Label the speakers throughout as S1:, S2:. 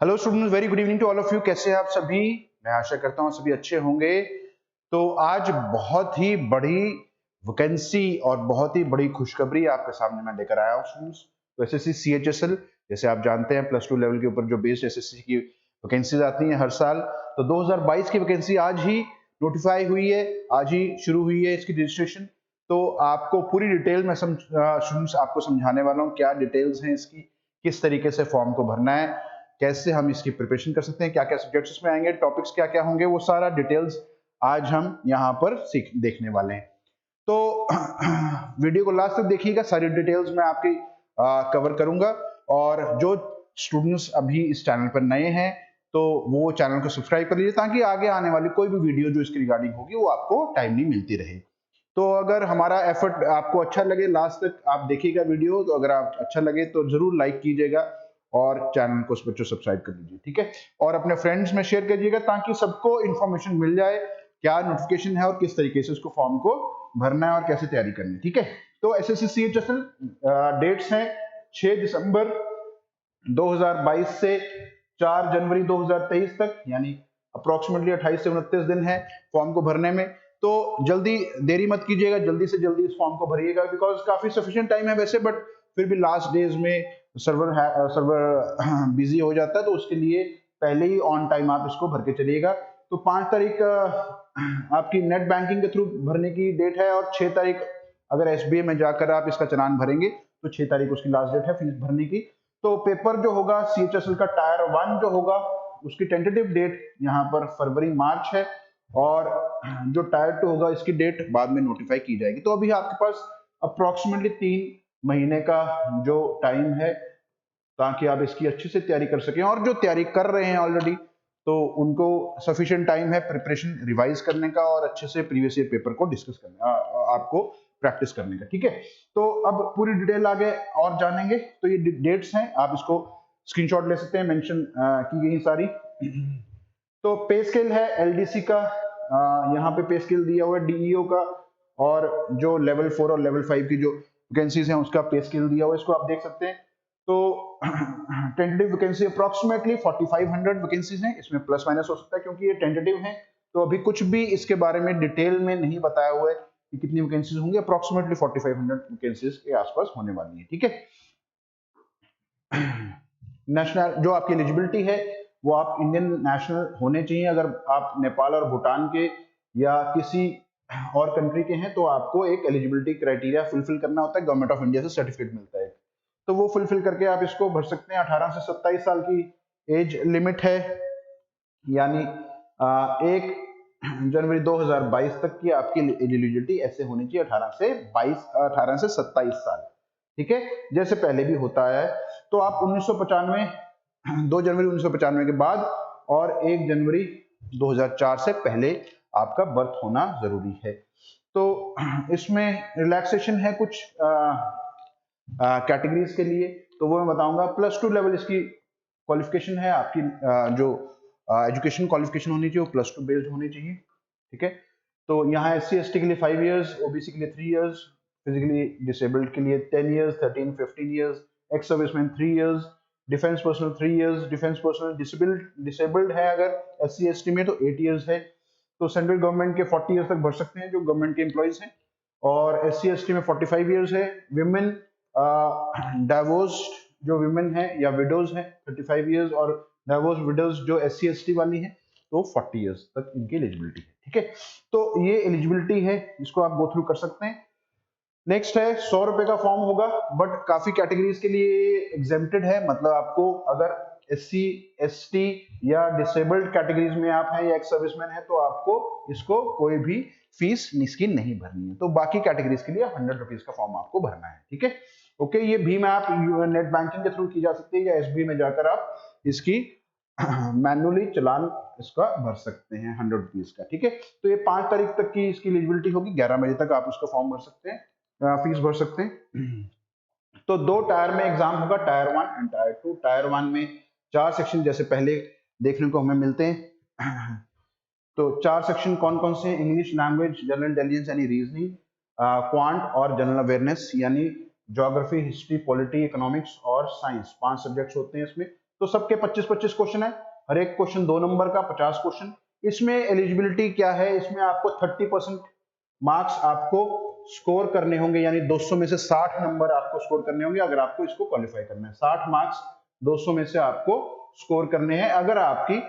S1: Hello students, very good evening to all of you. कैसे हैं आप सभी? मैं आशा करता हूं सभी अच्छे होंगे। तो आज बहुत ही बड़ी वैकेंसी और बहुत ही बड़ी खुशखबरी आपके सामने मैं लेकर आया हूं स्टूडेंट्स। तो एसएससी सीएचएसएल, जैसे आप जानते हैं, प्लस टू लेवल के ऊपर जो बेस्ड एसएससी की वैकेंसीज आती हैं हर साल, तो 2022 की वैकेंसी आज ही नोटिफाई हुई है, आज ही शुरू हुई है इसकी रजिस्ट्रेशन। तो आपको पूरी डिटेल में स्टूडेंट्स आपको समझाने वाला हूँ, क्या डिटेल्स हैं इसकी, किस तरीके से फॉर्म को भरना है, कैसे हम इसकी प्रिपरेशन कर सकते हैं, क्या क्या सब्जेक्ट्स इसमें आएंगे, टॉपिक्स क्या क्या होंगे, वो सारा डिटेल्स आज हम यहाँ पर देखने वाले हैं। तो वीडियो को लास्ट तक देखिएगा, सारी डिटेल्स मैं आपकी कवर करूंगा। और जो स्टूडेंट्स अभी इस चैनल पर नए हैं तो वो चैनल को सब्सक्राइब कर लीजिए, ताकि आगे आने वाली कोई भी वीडियो जो इसकी रिगार्डिंग होगी वो आपको टाइमली मिलती रहे। तो अगर हमारा एफर्ट आपको अच्छा लगे, लास्ट तक आप देखिएगा वीडियो, तो अगर आप अच्छा लगे तो जरूर लाइक कीजिएगा और चैनल को बच्चों सब्सक्राइब कर लीजिए, ठीक है। और अपने फ्रेंड्स में शेयर करिएगा ताकि सबको इन्फॉर्मेशन मिल जाए क्या नोटिफिकेशन है और किस तरीके से उसको फॉर्म को भरना है और कैसे तैयारी करनी है, ठीक है। तो एसएससी सीएचएसएल डेट्स हैं 6 दिसंबर 2022 से 4 जनवरी 2023 तक, यानी अप्रोक्सीमेटली 28 से 29 दिन है फॉर्म को भरने में। तो जल्दी देरी मत कीजिएगा, जल्दी से जल्दी इस फॉर्म को भरिएगा, बिकॉज काफी सफिशिएंट टाइम है वैसे, बट फिर भी लास्ट डेज में सर्वर बिजी हो जाता है, तो उसके लिए पहले ही ऑन टाइम आप इसको भर के चलिएगा। तो 5 तारीख आपकी नेट बैंकिंग के थ्रू भरने की डेट है, और 6 तारीख अगर एसबीआई में जाकर आप इसका चालान भरेंगे तो 6 तारीख उसकी लास्ट डेट है फीस भरने की। तो पेपर जो होगा सीएचएसएल का टायर 1 जो होगा, उसकी टेंटेटिव डेट यहाँ पर फरवरी मार्च है, और जो टायर 2 होगा इसकी डेट बाद में नोटिफाई की जाएगी। तो अभी आपके पास अप्रोक्सीमेटली 3 महीने का जो टाइम है, ताकि आप इसकी अच्छे से तैयारी कर सकें। और जो तैयारी कर रहे हैं ऑलरेडी, तो उनको सफिशिएंट टाइम है प्रिपरेशन रिवाइज करने का और अच्छे से प्रीवियस ईयर पेपर को डिस्कस करने आपको प्रैक्टिस करने का, ठीक है। तो अब पूरी डिटेल आगे और जानेंगे। तो ये डेट्स हैं, आप इसको स्क्रीनशॉट ले सकते हैं, मेंशन की गई सारी। तो पे स्केल है एलडीसी का, यहाँ पे पे स्केल दिया हुआ है डीईओ का, और जो लेवल 4 और लेवल 5 की जो वैकेंसीज हैं उसका पे स्केल दिया हुआ है, इसको आप देख सकते हैं। तो टेंटेटिव वैकेंसी अप्रोक्सीमेटली 4500 वैकेंसीज हैं, इसमें प्लस माइनस हो सकता है क्योंकि ये टेंटेटिव है, तो अभी कुछ भी इसके बारे में डिटेल में नहीं बताया हुआ है कि कितनी वैकेंसीज होंगी। अप्रोक्सीमेटली 4500 वैकेंसीज के आसपास होने वाली है, ठीक है। नेशनल जो आपकी एलिजिबिलिटी है वो आप इंडियन नेशनल होने चाहिए। अगर आप नेपाल और भूटान के या किसी और कंट्री के हैं तो आपको एक एलिजिबिलिटी क्राइटेरिया फुलफिल करना होता है, गवर्नमेंट ऑफ इंडिया से सर्टिफिकेट मिलता है, तो वो फुलफिल करके आप इसको भर सकते हैं। 18 से 27 साल की एज लिमिट है, यानी 1 जनवरी 2022 तक की आपकी एलिजिबिलिटी ऐसे होनी चाहिए, 18 से 27 साल, ठीक है, जैसे पहले भी होता है। तो आप 1995 2 जनवरी 1995 के बाद और 1 जनवरी 2004 से पहले आपका बर्थ होना जरूरी है। तो इसमें रिलैक्सेशन है कुछ कैटेगरीज के लिए, तो वो मैं बताऊंगा। +2 लेवल इसकी क्वालिफिकेशन है, आपकी जो एजुकेशन क्वालिफिकेशन होनी चाहिए वो +2 बेस्ड होनी चाहिए, ठीक है। तो यहाँ SC/ST के लिए 5 इयर्स, ओबीसी के लिए 3 इयर्स, फिजिकली डिसेबल्ड के लिए 10 years, 13, 15 years, ex serviceman 3 years, defence personnel 3 years, defence personnel disabled है अगर SC/ST में तो 8 इयर्स है। तो सेंट्रल गवर्नमेंट के 40 इयर्स तक भर सकते हैं जो गवर्नमेंट के एम्प्लॉइज हैं, और SC/ST में 45 इयर्स है। विमेन डाइवोर्स्ड जो विमेन है या विडोज हैं 35 इयर्स, और डाइवोर्स विडोज जो SC/ST वाली हैं तो 40 इयर्स तक इनकी एलिजिबिलिटी है, ठीक है। तो ये एलिजिबिलिटी है, इसको आप गो थ्रू कर सकते हैं। नेक्स्ट है 100 रुपए का फॉर्म होगा, बट काफी कैटेगरीज के लिए एग्जेम्प्टेड है, मतलब आपको अगर SC/ST या डिसेबल्ड कैटेगरीज में आप हैं या एक्स सर्विसमैन है तो आपको इसको कोई भी फीस इसकी नहीं भरनी है। तो बाकी कैटेगरीज के लिए 100 रुपीज का फॉर्म आपको भरना है, ठीक है। ओके, ये भीम ऐप नेट बैंकिंग के थ्रू की जा सकती है, या SBI में जाकर आप इसकी मैन्युअली चालान इसका भर सकते हैं 100 रुपीज का, ठीक है। तो ये 5 तारीख तक की इसकी एलिजिबिलिटी होगी, 11 बजे तक आप इसका फॉर्म भर सकते हैं, फीस भर सकते हैं। तो 2 टायर में एग्जाम होगा, टायर 1 एंड टायर 2। टायर 1 में 4 सेक्शन जैसे पहले देखने को हमें मिलते हैं। तो 4 सेक्शन कौन कौन से? इंग्लिश लैंग्वेज, जनरल इंटेलिजेंस यानी रीजनिंग, क्वांट और जनरल अवेयरनेस यानी ज्योग्राफी, हिस्ट्री, पॉलिटी, इकोनॉमिक्स और साइंस, 5 सब्जेक्ट्स होते हैं इसमें। तो सबके 25-25 क्वेश्चन है, हर एक क्वेश्चन 2 नंबर का 50 क्वेश्चन। इसमें एलिजिबिलिटी क्या है, इसमें आपको 30% मार्क्स आपको स्कोर करने होंगे, यानी 200 में से 60 नंबर आपको स्कोर करने होंगे अगर आपको इसको क्वालिफाई करना है। 60 मार्क्स 200 में से आपको स्कोर करने हैं अगर आपकी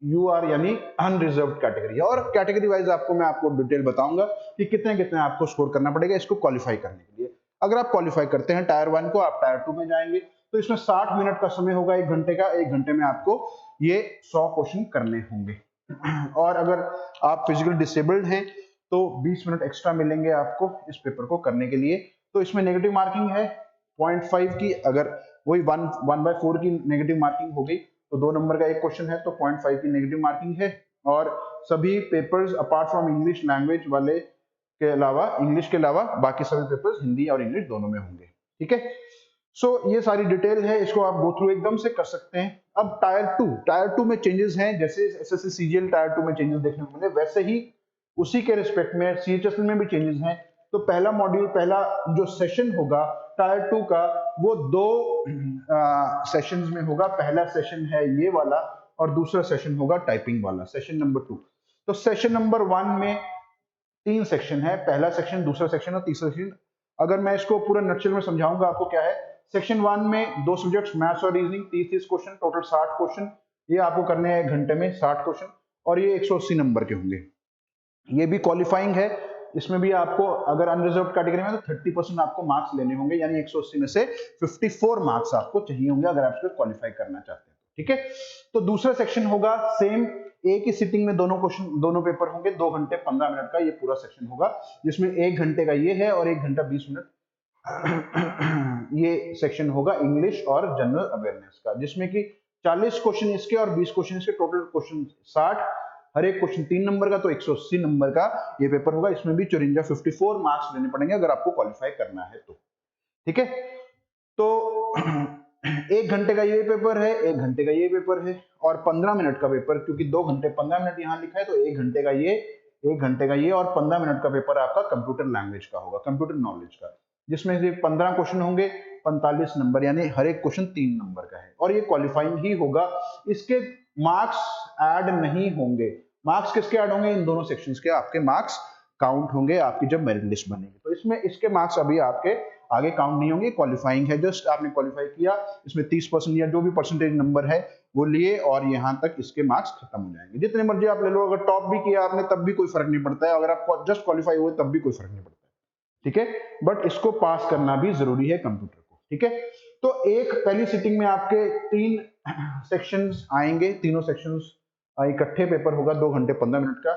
S1: यू आर यानी अनरिजर्व्ड कैटेगरी है। और कैटेगरी वाइज आपको मैं आपको डिटेल बताऊंगा कि कितने कितने आपको स्कोर करना पड़ेगा इसको क्वालिफाई करने के लिए। अगर आप क्वालिफाई करते हैं टायर 1 को, आप टायर 2 में जाएंगे तो इसमें 60 मिनट का समय होगा, 1 घंटे का। 1 घंटे में आपको ये 100 क्वेश्चन करने होंगे। और अगर आप फिजिकल डिसेबल्ड हैं तो 20 मिनट एक्स्ट्रा मिलेंगे आपको इस पेपर को करने के लिए। तो इसमें नेगेटिव मार्किंग है 0.5 की, अगर वही 1/4 की नेगेटिव मार्किंग हो गई तो 2 नंबर का एक क्वेश्चन है तो 0.5 की नेगेटिव मार्किंग है। और सभी papers apart from English language वाले के अलावा, इंग्लिश के अलावा बाकी सभी पेपर्स हिंदी और इंग्लिश दोनों में होंगे। ठीक है, सो ये सारी डिटेल है, इसको आप गो थ्रू एकदम से कर सकते हैं। अब टायर 2 में चेंजेस हैं, जैसे एसएससी सीजीएल टायर 2 में चेंजेस देखने को मिले, वैसे ही उसी के रिस्पेक्ट में सीएचएसएल में भी चेंजेस हैं। तो पहला मॉड्यूल, पहला जो सेशन होगा टायर 2 का, वो 2 सेशंस में होगा। पहला सेशन है ये वाला और दूसरा सेशन होगा टाइपिंग वाला, सेशन नंबर 2। तो सेशन नंबर 1 में 3 सेक्शन है, पहला सेक्शन, दूसरा सेक्शन और तीसरा सेक्शन। अगर मैं इसको पूरा नटशेल में समझाऊंगा आपको क्या है। सेक्शन 1 में 2 सब्जेक्ट्स मैथ्स और रीजनिंग, 30 क्वेश्चन, टोटल 60 क्वेश्चन, ये आपको करने हैं 1 घंटे में 60 क्वेश्चन, और ये 180 नंबर के होंगे। ये भी क्वालिफाइंग है, इसमें भी आपको अगर अनरिजर्व्ड कैटेगरी में तो 30% आपको मार्क्स लेने होंगे, यानी 180 में से 54 मार्क्स आपको चाहिए होंगे अगर आप इसको क्वालिफाई करना चाहते हैं। ठीक है, तो दूसरा सेक्शन होगा सेम, एक ही सिटिंग में दोनों क्वेश्चन, दोनों पेपर होंगे, 2 घंटे 15 मिनट का ये पूरा सेक्शन होगा, जिसमें 1 घंटे का ये है और 1 घंटा 20 मिनट ये सेक्शन होगा इंग्लिश और जनरल अवेयरनेस का, जिसमें कि 40 क्वेश्चन इसके और 20 क्वेश्चन इसके, टोटल क्वेश्चन 60, हर एक क्वेश्चन 3 नंबर का, तो 180 नंबर का ये पेपर होगा। इसमें भी 54 मार्क्स लेने पड़ेंगे अगर आपको क्वालिफाई करना है तो। ठीक है, तो 1 घंटे का ये पेपर है, 1 घंटे का ये पेपर है, और 15 मिनट का पेपर, क्योंकि 2 घंटे 15 मिनट यहाँ लिखा है तो 1 घंटे का ये, 1 घंटे का ये और 15 मिनट का पेपर आपका कंप्यूटर लैंग्वेज का होगा, कंप्यूटर नॉलेज का, जिसमें से 15 क्वेश्चन होंगे, 45 नंबर, यानी हर एक क्वेश्चन 3 नंबर का है, और ये क्वालिफाइंग ही होगा। इसके मार्क्स ऐड नहीं होंगे। मार्क्स किसके ऐड होंगे? इन दोनों सेक्शंस के आपके मार्क्स काउंट होंगे आपकी जब मेरिट लिस्ट बनेगी। तो इसमें इसके मार्क्स अभी आपके आगे काउंट नहीं होंगे, क्वालिफाइंग है, जस्ट आपने क्वालिफाई किया, इसमें 30% या जो भी परसेंटेज नंबर है वो लिए, और यहाँ तक इसके मार्क्स खत्म हो जाएंगे। जितने मर्जी आप ले लो, अगर टॉप भी किया आपने तब भी कोई फर्क नहीं पड़ता है, अगर आप जस्ट क्वालिफाई हुए तब भी कोई फर्क नहीं पड़ता है। ठीक है, बट इसको पास करना भी जरूरी है कंप्यूटर को। ठीक है, तो एक पहली सिटिंग में आपके 3 सेक्शंस आएंगे, तीनों सेक्शंस इकट्ठे पेपर होगा, 2 घंटे 15 मिनट का,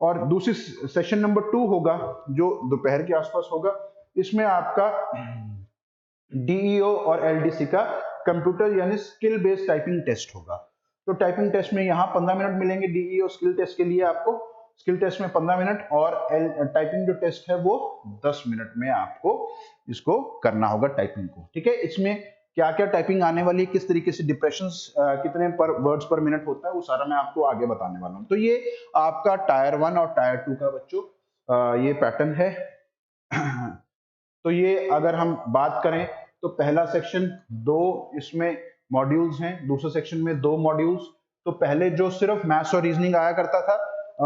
S1: और दूसरी सेशन नंबर 2 होगा जो दोपहर के आसपास होगा। इसमें आपका डीईओ और एलडीसी का कंप्यूटर यानी स्किल बेस्ड टाइपिंग टेस्ट होगा। तो टाइपिंग टेस्ट में यहाँ 15 मिनट मिलेंगे डीईओ स्किल टेस्ट के लिए आपको, स्किल टेस्ट में 15 मिनट, और टाइपिंग जो टेस्ट है वो 10 मिनट में आपको इसको करना होगा टाइपिंग को। ठीक है, इसमें क्या क्या टाइपिंग आने वाली है, किस तरीके से डिप्रेशंस कितने पर वर्ड्स पर मिनट होता है, वो सारा मैं आपको आगे बताने वाला हूँ। तो ये आपका टायर 1 और टायर 2 का बच्चों ये पैटर्न है। तो ये अगर हम बात करें तो पहला सेक्शन 2 इसमें मॉड्यूल्स हैं, दूसरे सेक्शन में 2 मॉड्यूल्स। तो पहले जो सिर्फ मैथ्स और रीजनिंग आया करता था,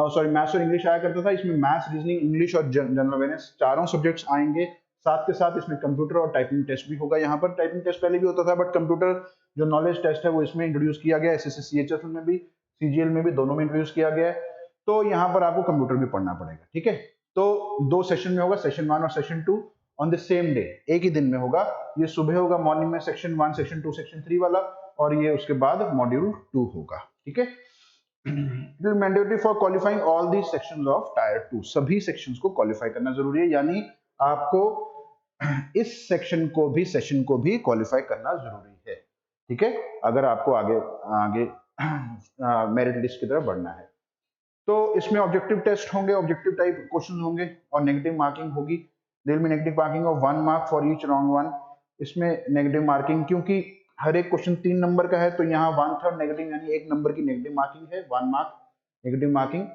S1: सॉरी मैथ्स और इंग्लिश आया करता था, इसमें मैथ्स, रीजनिंग, इंग्लिश और जनरल अवेयरनेस चारों सब्जेक्ट्स आएंगे। साथ के साथ इसमें कंप्यूटर और टाइपिंग टेस्ट भी होगा। यहाँ पर टाइपिंग टेस्ट पहले भी होता था, बट कंप्यूटर जो नॉलेज टेस्ट है वो इसमें इंट्रोड्यूस किया गया, एसएससी सीएचएसएल में भी, सीजीएल में भी, दोनों में इंट्रोड्यूस किया गया है। तो यहाँ पर आपको कंप्यूटर भी पढ़ना पड़ेगा। ठीक है, तो 2 सेशन में होगा, सेशन 1 और session 2 on the same day, एक ही दिन में होगा। ये सुबह होगा मॉर्निंग में सेक्शन 1, सेक्शन 2, सेक्शन 3 वाला, और ये उसके बाद मॉड्यूल 2 होगा। ठीक है, it is mandatory for qualifying all the sections of tyre 2। सभी सेक्शंस को क्वालिफाई करना जरूरी है, यानी आपको इस सेक्शन को भी क्वालिफाई करना जरूरी है। ठीक है, अगर आपको आगे मेरिट लिस्ट की तरफ बढ़ना है। तो इसमें ऑब्जेक्टिव टेस्ट होंगे, ऑब्जेक्टिव टाइप क्वेश्चन होंगे, और नेगेटिव मार्किंग होगी। There will be negative marking of 1 mark for each wrong one. इसमें नेगेटिव मार्किंग, क्योंकि हर एक क्वेश्चन 3 नंबर का है, तो यहाँ 1/3 नेगेटिव, यानी 1 नंबर की नेगेटिव मार्किंग है, 1 मार्क नेगेटिव मार्किंग।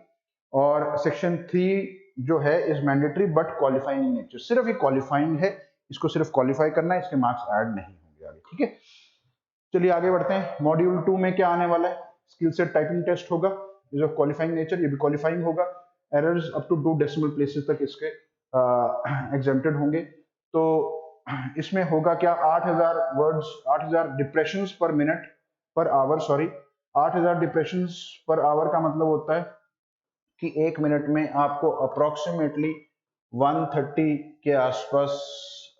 S1: और सेक्शन 3 जो है is mandatory but qualifying in nature, सिर्फ ये क्वालिफाइंग है, इसको सिर्फ क्वालिफाई करना है, इसके मार्क्स ऐड नहीं होंगे आगे। ठीक है, चलिए आगे बढ़ते हैं। मॉड्यूल 2 में क्या आने वाला है? स्किल सेट टाइपिंग टेस्ट होगा, इज ऑफ क्वालिफाइंग नेचर, ये भी क्वालिफाइंग होगा। Errors up to 2 decimal places तक इसके एग्जेम्प्टेड होंगे। तो इसमें होगा क्या, 8000 words, 8000 depressions per minute per hour, sorry 8000 depressions per hour का मतलब होता है कि 1 मिनट में आपको अप्रोक्सीमेटली 130 के आसपास,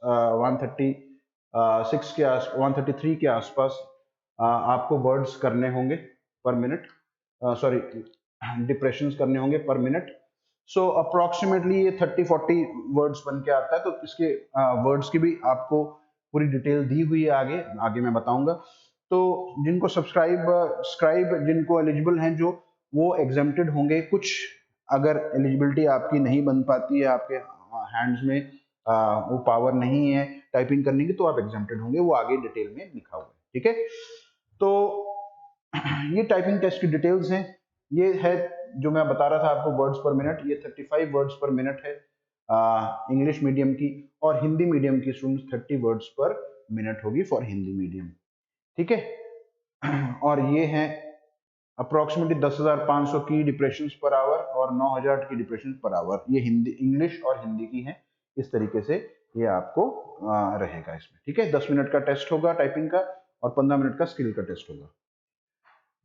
S1: 136 के आस 133 के आसपास आपको वर्ड्स करने होंगे पर मिनट, सॉरी डिप्रेशंस करने होंगे पर मिनट। सो अप्रोक्सीमेटली ये 30-40 वर्ड्स बन के आता है। तो इसके वर्ड्स की भी आपको पूरी डिटेल दी हुई है, आगे आगे मैं बताऊंगा। तो जिनको स्क्राइब जिनको एलिजिबल हैं जो, वो एग्जेम्प्टेड होंगे। कुछ अगर एलिजिबिलिटी आपकी नहीं बन पाती है, आपके हैंड्स में वो पावर नहीं है टाइपिंग करने की, तो आप एग्जेम्प्टेड होंगे, वो आगे डिटेल में लिखा हुआ है, ठीक है। तो ये टाइपिंग टेस्ट की डिटेल्स हैं। ये है जो मैं बता रहा था आपको, वर्ड्स पर मिनट, ये 35 वर्ड्स पर मिनट है इंग्लिश मीडियम की, और हिंदी मीडियम की स्टूडेंट्स 30 वर्ड्स पर मिनट होगी फॉर हिंदी मीडियम, ठीक है। और ये है अप्रोक्सीमेटली 10,500 की डिप्रेशंस पर आवर और 9,000 की डिप्रेशंस पर आवर, ये हिंदी, इंग्लिश और हिंदी की है। इस तरीके से ये आपको रहेगा इसमें, ठीक है। 10 मिनट का टेस्ट होगा टाइपिंग का और 15 मिनट का स्किल का टेस्ट होगा।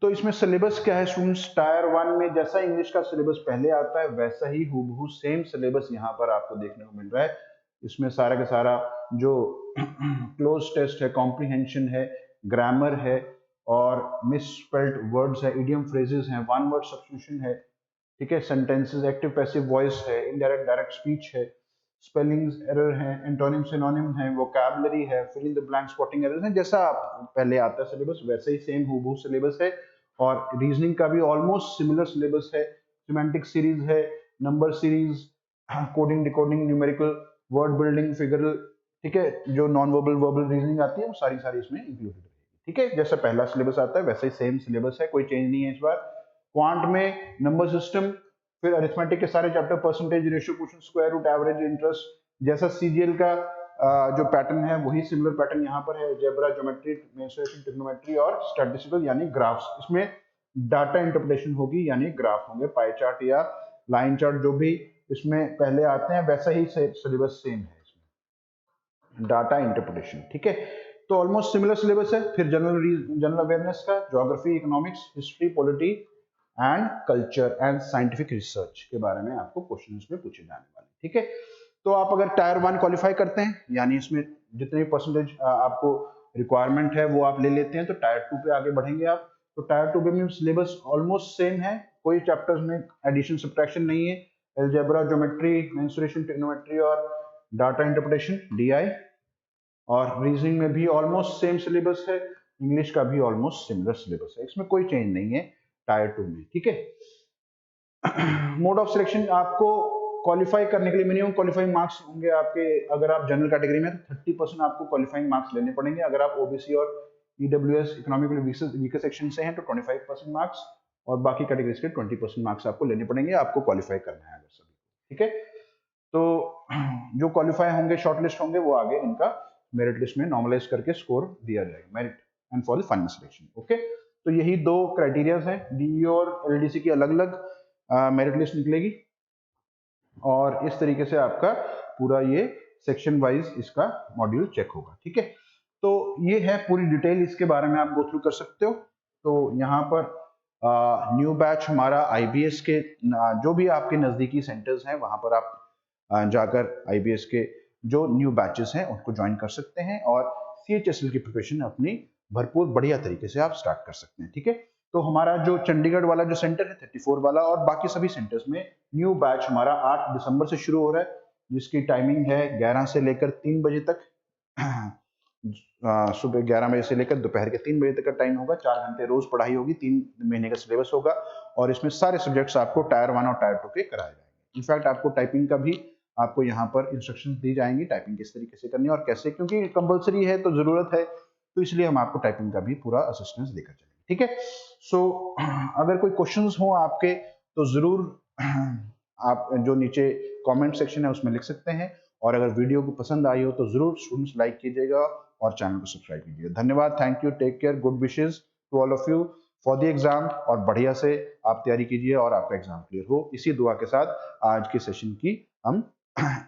S1: तो इसमें सिलेबस क्या है स्टूडेंट्स? टायर 1 में जैसा इंग्लिश का सिलेबस पहले आता है वैसा ही हूबहू सेम सिलेबस यहाँ पर आपको देखने को मिल रहा है। इसमें सारा का सारा जो क्लोज टेस्ट है, कॉम्प्रिहेंशन है, ग्रामर है और मिसस्पेल्ड वर्ड्स है, इडियम फ्रेजेस हैं, वन वर्ड सब्स्टिट्यूशन है, ठीक है, सेंटेंसेस, एक्टिव पैसिव वॉइस है, इनडायरेक्ट डायरेक्ट स्पीच है, स्पेलिंग्स एरर है, एंटोनिम सिनोनिम है, वोकैबुलरी है, fill in the blank spotting errors है। जैसा पहले आता है सिलेबस वैसे ही सेम हूबहू सिलेबस है। और रीजनिंग का भी ऑलमोस्ट सिमिलर सिलेबस है। सिमेंटिक सीरीज है, number series, coding decoding, numerical, word building, figural, ठीक है, जो नॉन वर्बल वर्बल रीजनिंग आती है वो सारी सारी इसमें इंक्लूडेड है, ठीक है। जैसा पहला सिलेबस आता है वैसा ही सेम सिलेबस है, कोई चेंज नहीं है इस बार। क्वांट में नंबर सिस्टम, फिर अरिथमेटिक के सारे chapter, percentage, ratio, quotient, square root, average, interest, जैसा सीजीएल का जो पैटर्न है वही सिमिलर पैटर्न यहाँ पर है। अलजेब्रा, ज्योमेट्री, मेंसुरेशन, ट्रिग्नोमेट्री और स्टैटिस्टिकल यानी ग्राफ्स। इसमें डाटा इंटरप्रिटेशन होगी यानी ग्राफ होंगे, पाई चार्ट या लाइन चार्ट, जो भी इसमें पहले आते हैं वैसा ही सिलेबस सेम है इसमें, डाटा इंटरप्रिटेशन, ठीक है। तो ऑलमोस्ट सिमिलर सिलेबस है। फिर जनरल अवेयरनेस का, geography, economics, history, polity and culture and scientific research के बारे में आपको क्वेश्चन में पूछे जाने वाले, ठीक है। तो आप अगर टायर 1 क्वालिफाई करते हैं, यानी इसमें जितने परसेंटेज आपको रिक्वायरमेंट है वो आप ले लेते हैं, तो टायर 2 पे आगे बढ़ेंगे आप। तो टायर 2 में सिलेबस ऑलमोस्ट सेम है, कोई चैप्टर्स में एडिशन सब्ट्रैक्शन नहीं है। अलजेब्रा, ज्योमेट्री, मेंसुरेशन, ट्रिग्नोमेट्री और डाटा इंटरप्रिटेशन, डीआई, और रीजनिंग में भी ऑलमोस्ट सेम सिलेबस है। इंग्लिश का भी ऑलमोस्ट सिमिलर सिलेबस है, इसमें कोई चेंज नहीं है टायर 2 में, ठीक है। मोड ऑफ सिलेक्शन, आपको क्वालिफाई करने के लिए मिनिमम क्वालिफाइंग मार्क्स होंगे आपके, अगर आप जनरल कैटेगरी में तो 30% आपको क्वालिफाइंग मार्क्स लेने पड़ेंगे। अगर आप ओबीसी और ईडब्ल्यूएस इकोनॉमिकली वीकर सेक्शन से हैं तो 25% मार्क्स, और बाकी कैटेगरीज के 20% मार्क्स आपको लेने पड़ेंगे, आपको क्वालिफाई करना है अगर सभी, ठीक है। तो जो क्वालिफाई होंगे, शॉर्टलिस्ट होंगे, वो आगे इनका मेरिट लिस्ट में नॉर्मलाइज करके स्कोर दिया जाएगा, merit and for the final selection, okay. तो यही दो क्राइटेरियाज हैं, डीई और एलडीसी की अलग अलग मेरिट लिस्ट निकलेगी, और इस तरीके से आपका पूरा ये सेक्शन वाइज इसका मॉड्यूल चेक होगा, ठीक है। तो ये है पूरी डिटेल, इसके बारे में आप गो थ्रू कर सकते हो। तो यहाँ पर न्यू बैच हमारा आईबीएस के जो भी आपके नजदीकी सेंटर्स हैं वहां पर आप जाकर आईबीएस के जो न्यू बैचेस हैं उनको ज्वाइन कर सकते हैं, और सीएचएसएल की प्रिपरेशन अपनी भरपूर बढ़िया तरीके से आप स्टार्ट कर सकते हैं, ठीक है। तो हमारा जो चंडीगढ़ वाला जो सेंटर है 34 वाला, और बाकी सभी सेंटर्स में न्यू बैच हमारा 8 दिसंबर से शुरू हो रहा है, जिसकी टाइमिंग है 11 से लेकर 3 बजे तक। सुबह 11 बजे से लेकर दोपहर के 3 बजे तक का टाइम होगा। 4 घंटे रोज पढ़ाई होगी, 3 महीने का सिलेबस होगा, और इसमें सारे सब्जेक्ट्स आपको टायर 1 और टायर 2 के कराए जाएंगे। इनफैक्ट आपको टाइपिंग का भी आपको यहाँ पर इंस्ट्रक्शंस दी जाएंगी, टाइपिंग किस तरीके से करनी है और कैसे, क्योंकि कंपलसरी है तो जरूरत है, तो इसलिए हम आपको टाइपिंग का भी पूरा असिस्टेंस देकर चलेंगे, ठीक है। सो अगर कोई क्वेश्चंस हो आपके तो जरूर आप जो नीचे कमेंट सेक्शन है उसमें लिख सकते हैं, और अगर वीडियो को पसंद आई हो तो जरूर स्टूडेंट्स लाइक कीजिएगा और चैनल को सब्सक्राइब कीजिए। धन्यवाद, thank you, take care, good wishes to all of you for the exam. और बढ़िया से आप तैयारी कीजिए और आपका एग्जाम क्लियर हो। इसी दुआ के साथ आज के सेशन की हम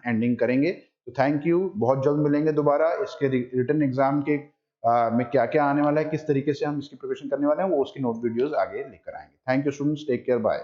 S1: एंडिंग करेंगे। तो थैंक यू, बहुत जल्द मिलेंगे दोबारा। इसके रिटन एग्जाम के में क्या क्या आने वाला है, किस तरीके से हम इसकी प्रिपरेशन करने वाले हैं, वो उसकी नोट वीडियोस आगे लेकर आएंगे। Thank you students, take care, bye.